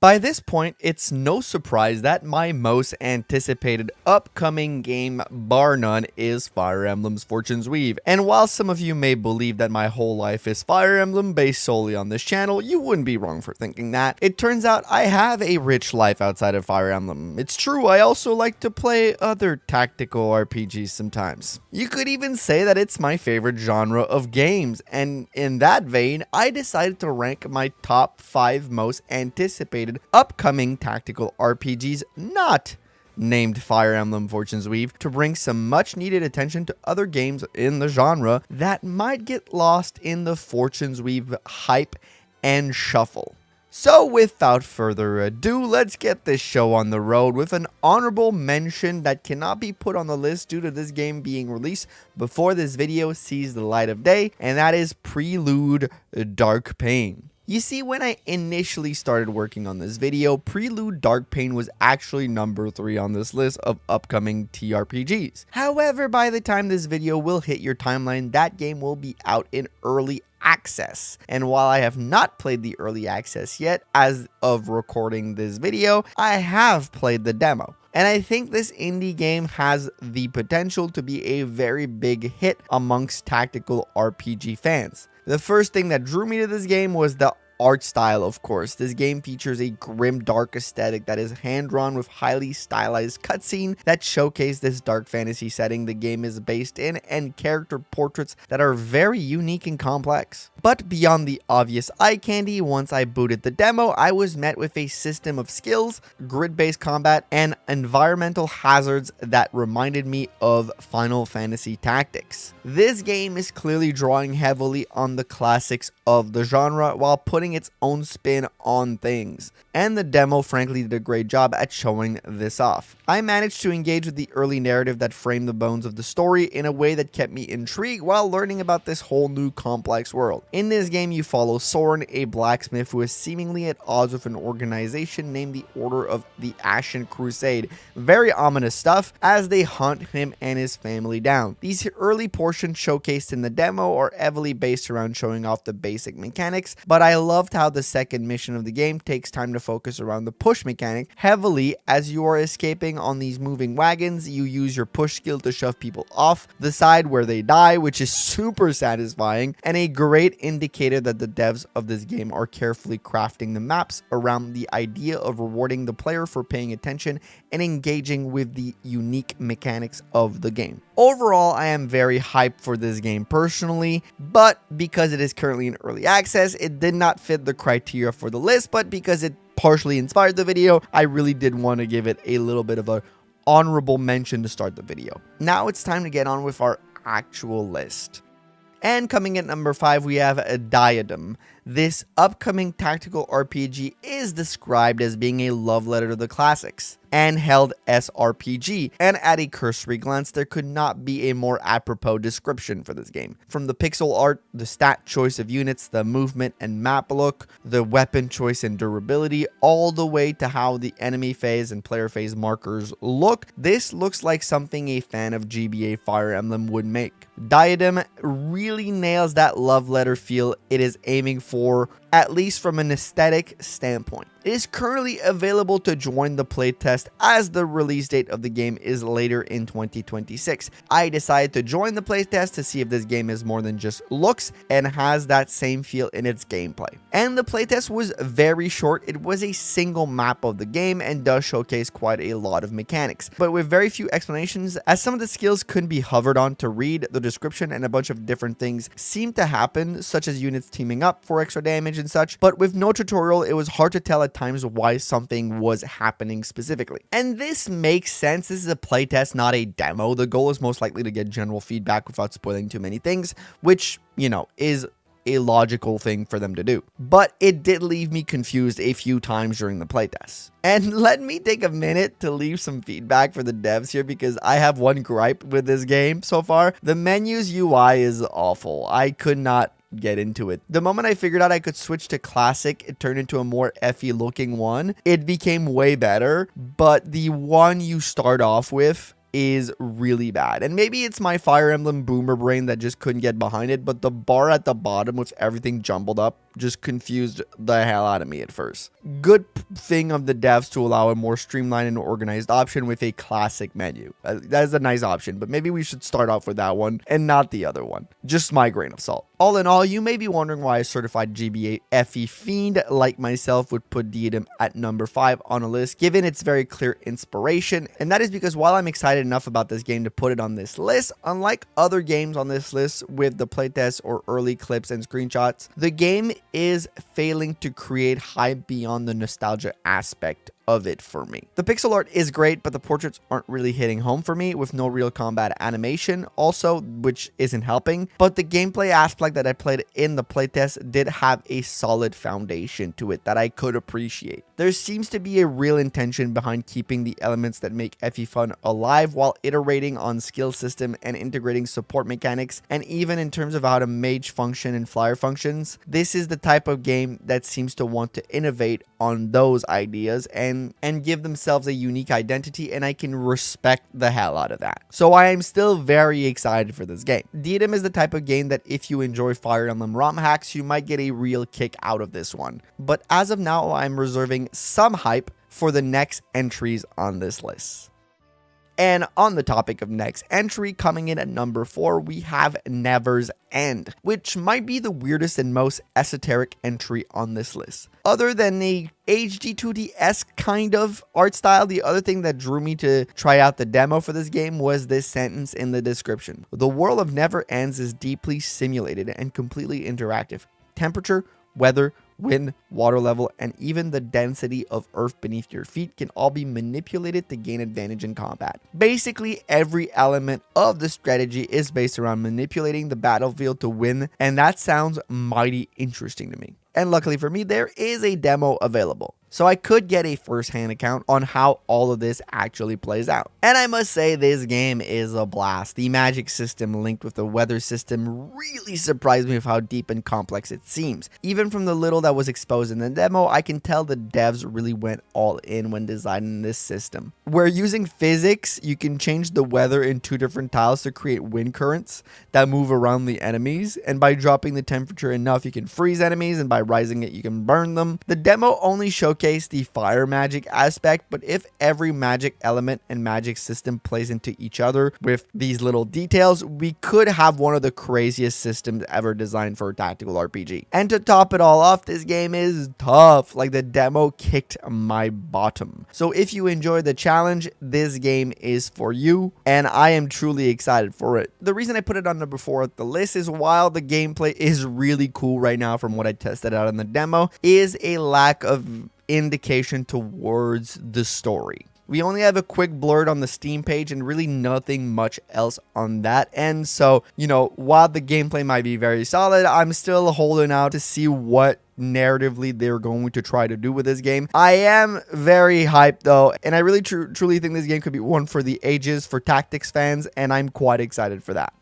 By this point, it's no surprise that my most anticipated upcoming game, bar none, is Fire Emblem's Fortune's Weave. And while some of you may believe that my whole life is Fire Emblem based solely on this channel, you wouldn't be wrong for thinking that. It turns out I have a rich life outside of Fire Emblem. It's true, I also like to play other tactical RPGs sometimes. You could even say that it's my favorite genre of games, and in that vein, I decided to rank my top 5 most anticipated upcoming tactical RPGs not named Fire Emblem Fortune's Weave to bring some much needed attention to other games in the genre that might get lost in the Fortune's Weave hype and shuffle. So without further ado, let's get this show on the road with an honorable mention that cannot be put on the list due to this game being released before this video sees the light of day, and that is Prelude Dark Pain. You see, when I initially started working on this video, Prelude Dark Pain was actually number 3 on this list of upcoming TRPGs. However, by the time this video will hit your timeline, that game will be out in early access. And while I have not played the early access yet, as of recording this video, I have played the demo. And I think this indie game has the potential to be a very big hit amongst tactical RPG fans. The first thing that drew me to this game was the art style, of course. This game features a grim, dark aesthetic that is hand-drawn with highly stylized cutscene that showcase this dark fantasy setting the game is based in, and character portraits that are very unique and complex. But beyond the obvious eye candy, once I booted the demo, I was met with a system of skills, grid-based combat, and environmental hazards that reminded me of Final Fantasy Tactics. This game is clearly drawing heavily on the classics of the genre while putting its own spin on things, and the demo frankly did a great job at showing this off. I managed to engage with the early narrative that framed the bones of the story in a way that kept me intrigued while learning about this whole new complex world. In this game, you follow Souan, a blacksmith who is seemingly at odds with an organization named the Order of the Ashen Crusade. Very ominous stuff as they hunt him and his family down. These early portions showcased in the demo are heavily based around showing off the basic mechanics, but I loved how the second mission of the game takes time to focus around the push mechanic heavily. As you are escaping on these moving wagons, you use your push skill to shove people off the side where they die, which is super satisfying and a great indicator that the devs of this game are carefully crafting the maps around the idea of rewarding the player for paying attention and engaging with the unique mechanics of the game. Overall, I am very hyped for this game personally, but because it is currently in early access, it did not fit the criteria for the list, but because it partially inspired the video, I really did want to give it a little bit of a honorable mention to start the video. Now it's time to get on with our actual list. And coming at number 5, we have a Diadem. This upcoming tactical RPG is described as being a love letter to the classics, handheld SRPG, and at a cursory glance, there could not be a more apropos description for this game. From the pixel art, the stat choice of units, the movement and map look, the weapon choice and durability, all the way to how the enemy phase and player phase markers look, this looks like something a fan of GBA Fire Emblem would make. Diadem really nails that love letter feel it is aiming for, at least from an aesthetic standpoint. It is currently available to join the playtest as the release date of the game is later in 2026. I decided to join the playtest to see if this game is more than just looks and has that same feel in its gameplay. And the playtest was very short. It was a single map of the game and does showcase quite a lot of mechanics, but with very few explanations, as some of the skills couldn't be hovered on to read the description, and a bunch of different things seemed to happen, such as units teaming up for extra damage and such, but with no tutorial, it was hard to tell at times why something was happening specifically. And this makes sense. This is a playtest, not a demo. The goal is most likely to get general feedback without spoiling too many things, which, you know, is a logical thing for them to do. But it did leave me confused a few times during the playtest. And let me take a minute to leave some feedback for the devs here, because I have one gripe with this game so far. The menu's UI is awful. I could not get into it. The moment I figured out I could switch to classic, it turned into a more effy looking one. It became way better, but the one you start off with is really bad. And maybe it's my Fire Emblem boomer brain that just couldn't get behind it, but the bar at the bottom with everything jumbled up just confused the hell out of me at first. Good thing of the devs to allow a more streamlined and organized option with a classic menu. That is a nice option, but maybe we should start off with that one and not the other one. Just my grain of salt. All in all, you may be wondering why a certified GBA FE fiend like myself would put Diadem at number 5 on a list, given its very clear inspiration. And that is because while I'm excited enough about this game to put it on this list, unlike other games on this list with the playtests or early clips and screenshots, the game is failing to create hype beyond the nostalgia aspect of it for me. The pixel art is great, but the portraits aren't really hitting home for me, with no real combat animation also, which isn't helping. But the gameplay aspect that I played in the playtest did have a solid foundation to it that I could appreciate. There seems to be a real intention behind keeping the elements that make FE fun alive while iterating on skill system and integrating support mechanics, and even in terms of how to mage function and flyer functions. This is the type of game that seems to want to innovate on those ideas and give themselves a unique identity, and I can respect the hell out of that. So I am still very excited for this game. Diadem is the type of game that if you enjoy Fire Emblem ROM hacks, you might get a real kick out of this one. But as of now, I'm reserving some hype for the next entries on this list. And on the topic of next entry, coming in at number 4, we have Never's End, which might be the weirdest and most esoteric entry on this list. Other than a HD2D-esque kind of art style, the other thing that drew me to try out the demo for this game was this sentence in the description. The world of Never Ends is deeply simulated and completely interactive. Temperature, weather, wind, water level, and even the density of earth beneath your feet can all be manipulated to gain advantage in combat. Basically, every element of the strategy is based around manipulating the battlefield to win, and that sounds mighty interesting to me. And luckily for me, there is a demo available, so I could get a first-hand account on how all of this actually plays out. And I must say, this game is a blast. The magic system linked with the weather system really surprised me with how deep and complex it seems. Even from the little that was exposed in the demo, I can tell the devs really went all in when designing this system. Where using physics, you can change the weather in 2 different tiles to create wind currents that move around the enemies, and by dropping the temperature enough, you can freeze enemies, and by rising it, you can burn them. The demo only showcased the fire magic aspect, but if every magic element and magic system plays into each other with these little details, we could have one of the craziest systems ever designed for a tactical RPG. And to top it all off, this game is tough. Like, the demo kicked my bottom. So if you enjoy the challenge, this game is for you, and I am truly excited for it. The reason I put it on number 4 at the list is while the gameplay is really cool right now from what I tested out in the demo, is a lack of indication towards the story. We only have a quick blurb on the Steam page and really nothing much else on that end. So, while the gameplay might be very solid, I'm still holding out to see what narratively they're going to try to do with this game. I am very hyped though, and I really truly think this game could be one for the ages for tactics fans, and I'm quite excited for that.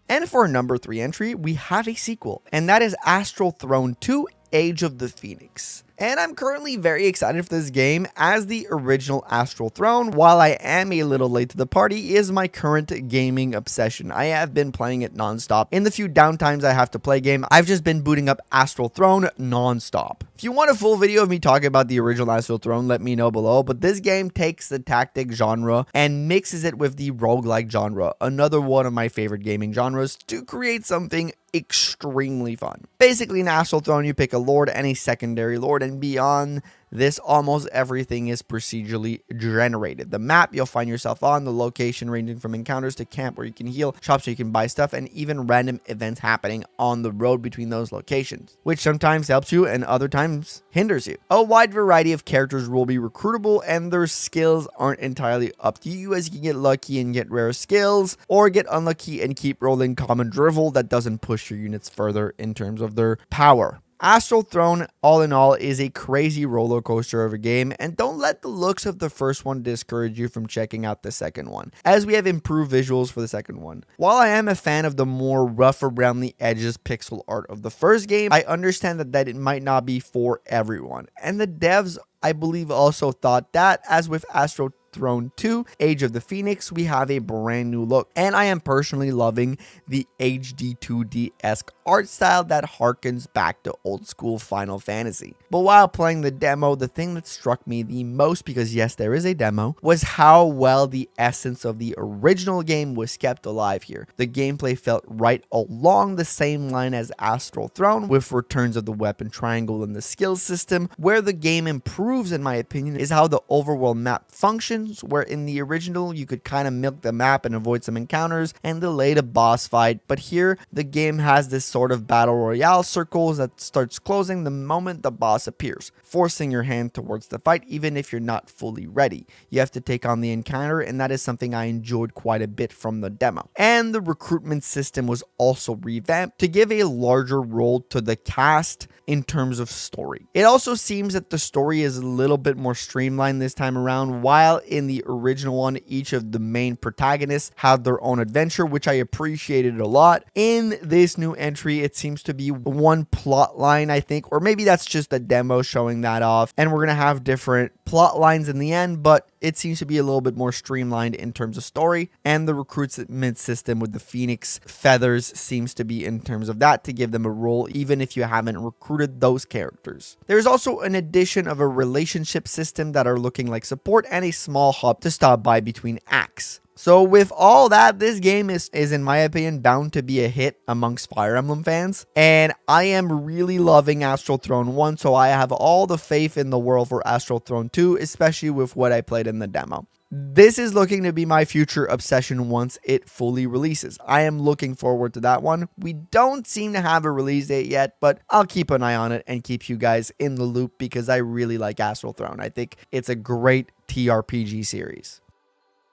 And for number 3 entry, we have a sequel, and that is Astral Throne 2: Age of the Phoenix. And I'm currently very excited for this game, as the original Astral Throne, while I am a little late to the party, is my current gaming obsession. I have been playing it non-stop. In the few downtimes I have to play game, I've just been booting up Astral Throne non-stop. If you want a full video of me talking about the original Astral Throne, let me know below, but this game takes the tactic genre and mixes it with the roguelike genre, another one of my favorite gaming genres, to create something extremely fun. Basically, in Astral Throne, you pick a lord and a secondary lord, and beyond this, almost everything is procedurally generated. The map you'll find yourself on, the location ranging from encounters to camp where you can heal, shops where you can buy stuff, and even random events happening on the road between those locations, which sometimes helps you and other times hinders you. A wide variety of characters will be recruitable, and their skills aren't entirely up to you, as you can get lucky and get rare skills, or get unlucky and keep rolling common drivel that doesn't push your units further in terms of their power. Astral Throne, all in all, is a crazy roller coaster of a game, and don't let the looks of the first one discourage you from checking out the second one, as we have improved visuals for the second one. While I am a fan of the more rough around the edges pixel art of the first game, I understand that it might not be for everyone, and the devs, I believe, also thought that, as with Astral Throne 2, Age of the Phoenix, we have a brand new look, and I am personally loving the HD 2D-esque art style that harkens back to old school Final Fantasy. But while playing the demo, the thing that struck me the most, because yes, there is a demo, was how well the essence of the original game was kept alive here. The gameplay felt right along the same line as Astral Throne, with returns of the weapon triangle and the skill system. Where the game improves, in my opinion, is how the overworld map functions, where in the original you could kind of milk the map and avoid some encounters and delay the boss fight, but here the game has this sort of battle royale circles that starts closing the moment the boss appears, forcing your hand towards the fight even if you're not fully ready. You have to take on the encounter, and that is something I enjoyed quite a bit from the demo. And the recruitment system was also revamped to give a larger role to the cast in terms of story. It also seems that the story is a little bit more streamlined this time around, while in the original one, each of the main protagonists had their own adventure, which I appreciated a lot. In this new entry, it seems to be one plot line, I think, or maybe that's just the demo showing that off, and we're gonna have different plot lines in the end, but it seems to be a little bit more streamlined in terms of story, and the recruitment system with the Phoenix feathers seems to be in terms of that to give them a role even if you haven't recruited those characters. There's also an addition of a relationship system that are looking like support and a small hub to stop by between acts. So with all that, this game is in my opinion bound to be a hit amongst Fire Emblem fans, and I am really loving Astral Throne 1, so I have all the faith in the world for Astral Throne 2, especially with what I played in the demo. This is looking to be my future obsession once it fully releases. I am looking forward to that one. We don't seem to have a release date yet, but I'll keep an eye on it and keep you guys in the loop because I really like Astral Throne. I think it's a great TRPG series.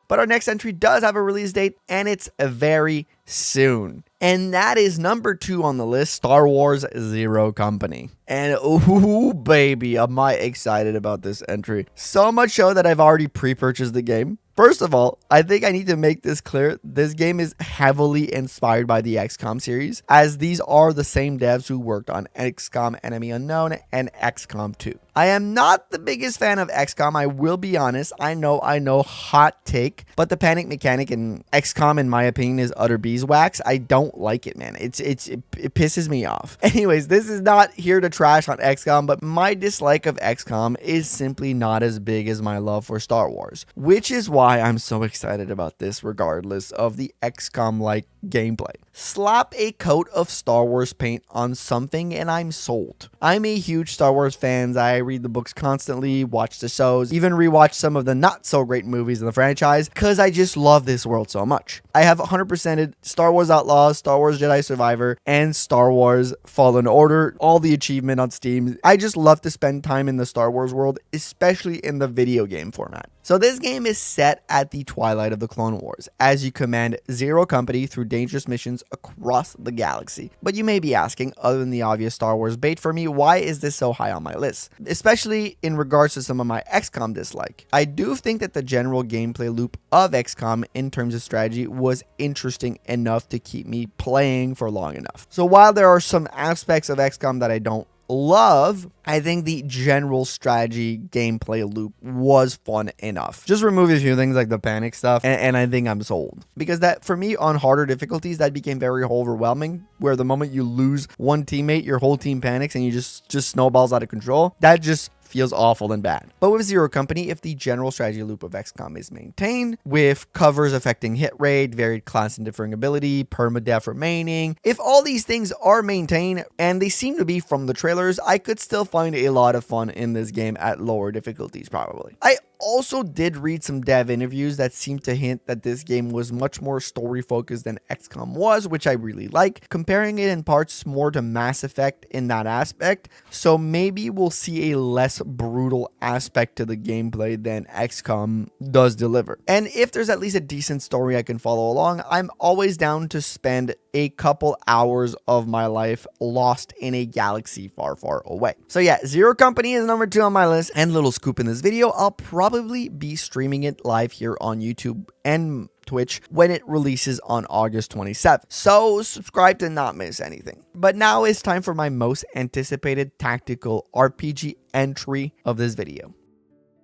But our next entry does have a release date, and it's very soon. And that is number 2 on the list, Star Wars Zero Company. And ooh, baby, am I excited about this entry. So much so that I've already pre-purchased the game. First of all, I think I need to make this clear. This game is heavily inspired by the XCOM series, as these are the same devs who worked on XCOM Enemy Unknown and XCOM 2. I am not the biggest fan of XCOM, I will be honest. I know, hot take, but the panic mechanic in XCOM, in my opinion, is utter beeswax. I don't like it, man. It pisses me off. Anyways, this is not here to trash on XCOM, but my dislike of XCOM is simply not as big as my love for Star Wars, which is why I'm so excited about this regardless of the XCOM-like gameplay. Slap a coat of Star Wars paint on something and I'm sold. I'm a huge Star Wars fan. I read the books constantly, watch the shows, even rewatch some of the not so great movies in the franchise because I just love this world so much. I have 100%ed Star Wars Outlaws, Star Wars Jedi Survivor, and Star Wars Fallen Order, all the achievement on Steam. I just love to spend time in the Star Wars world, especially in the video game format. So this game is set at the twilight of the Clone Wars, as you command Zero Company through dangerous missions across the galaxy. But you may be asking, other than the obvious Star Wars bait for me, why is this so high on my list? Especially in regards to some of my XCOM dislike. I do think that the general gameplay loop of XCOM in terms of strategy was interesting enough to keep me playing for long enough. So while there are some aspects of XCOM that I don't love, I think the general strategy gameplay loop was fun enough. Just remove a few things like the panic stuff and I think I'm sold. Because that, for me, on harder difficulties, that became very overwhelming, where the moment you lose one teammate, your whole team panics and you just snowballs out of control. That just feels awful and bad. But with Zero Company, if the general strategy loop of XCOM is maintained, with covers affecting hit rate, varied class and differing ability, permadeath remaining, if all these things are maintained, and they seem to be from the trailers, I could still find a lot of fun in this game at lower difficulties probably. I also did read some dev interviews that seemed to hint that this game was much more story focused than XCOM was, which I really like, comparing it in parts more to Mass Effect in that aspect. So maybe we'll see a less brutal aspect to the gameplay than XCOM does deliver. And if there's at least a decent story I can follow along, I'm always down to spend a couple hours of my life lost in a galaxy far, far away. So yeah, Zero Company is number 2 on my list. And little scoop in this video, I'll probably be streaming it live here on YouTube and Twitch when it releases on August 27th. So subscribe to not miss anything. But now it's time for my most anticipated tactical RPG entry of this video.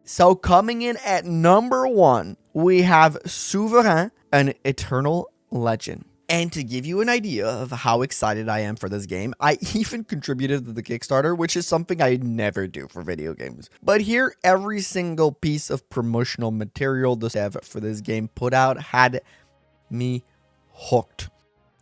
So coming in at number 1, we have Souan, an eternal legend. And to give you an idea of how excited I am for this game, I even contributed to the Kickstarter, which is something I never do for video games. But here, every single piece of promotional material the dev for this game put out had me hooked.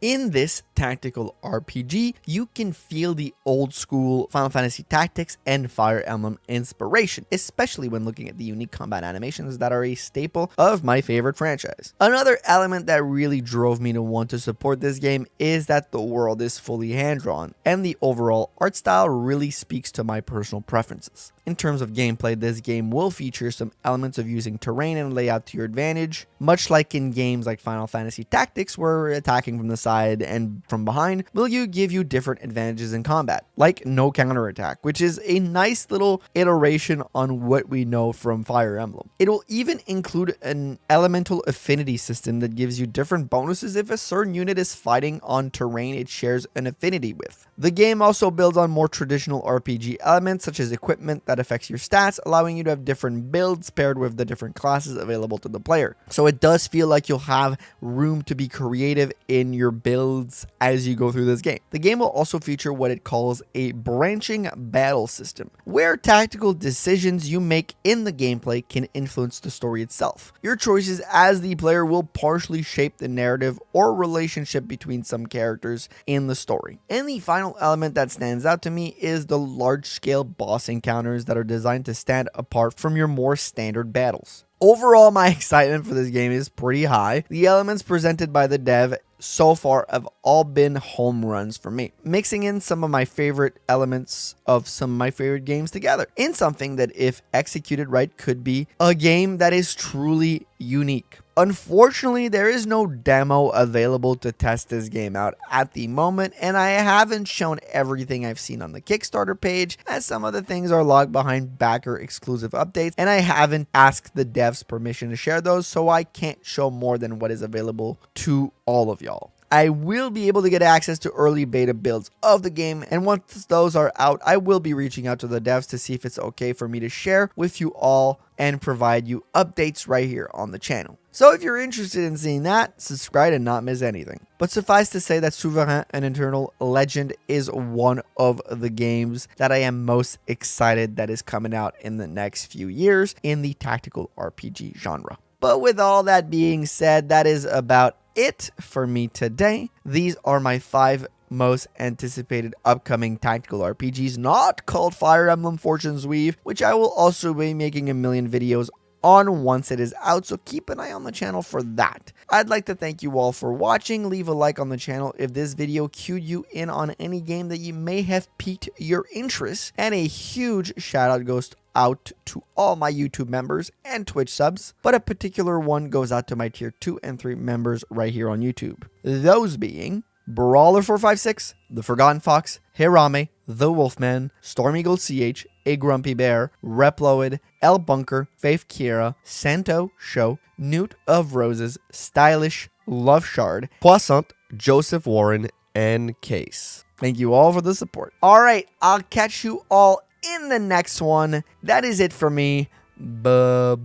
In this tactical RPG, you can feel the old school Final Fantasy Tactics and Fire Emblem inspiration, especially when looking at the unique combat animations that are a staple of my favorite franchise. Another element that really drove me to want to support this game is that the world is fully hand-drawn, and the overall art style really speaks to my personal preferences. In terms of gameplay, this game will feature some elements of using terrain and layout to your advantage, much like in games like Final Fantasy Tactics, where attacking from the side and from behind will give you different advantages in combat, like no counterattack, which is a nice little iteration on what we know from Fire Emblem. It will even include an elemental affinity system that gives you different bonuses if a certain unit is fighting on terrain it shares an affinity with. The game also builds on more traditional RPG elements, such as equipment that affects your stats, allowing you to have different builds paired with the different classes available to the player. So it does feel like you'll have room to be creative in your builds as you go through this game. The game will also feature what it calls a branching battle system, where tactical decisions you make in the gameplay can influence the story itself. Your choices as the player will partially shape the narrative or relationship between some characters in the story. And the final element that stands out to me is the large-scale boss encounters that are designed to stand apart from your more standard battles. Overall, my excitement for this game is pretty high. The elements presented by the dev so far have all been home runs for me, mixing in some of my favorite elements of some of my favorite games together in something that, if executed right, could be a game that is truly unique. Unfortunately, there is no demo available to test this game out at the moment, and I haven't shown everything I've seen on the Kickstarter page, as some of the things are logged behind backer exclusive updates, and I haven't asked the devs permission to share those, so I can't show more than what is available to all of y'all. I will be able to get access to early beta builds of the game, and once those are out, I will be reaching out to the devs to see if it's okay for me to share with you all and provide you updates right here on the channel. So if you're interested in seeing that, subscribe and not miss anything. But suffice to say that Souan, an eternal legend, is one of the games that I am most excited that is coming out in the next few years in the tactical RPG genre. But with all that being said, that is about it for me today. These are my 5 most anticipated upcoming tactical RPGs, not called Fire Emblem Fortune's Weave, which I will also be making a million videos on once it is out, so keep an eye on the channel for that. I'd like to thank you all for watching. Leave a like on the channel if this video cued you in on any game that you may have piqued your interest, and a huge shout out goes out to all my YouTube members and Twitch subs, but a particular one goes out to my tier 2 and 3 members right here on YouTube. Those being Brawler456, The Forgotten Fox, Hirame, The Wolfman, Storm Eagle CH, A Grumpy Bear, Reploid, El Bunker, Faith Kira, Santo Show, Newt of Roses, Stylish, Love Shard, Poissant, Joseph Warren, and Case. Thank you all for the support. Alright, I'll catch you all in the next one. That is it for me. Bye-bye.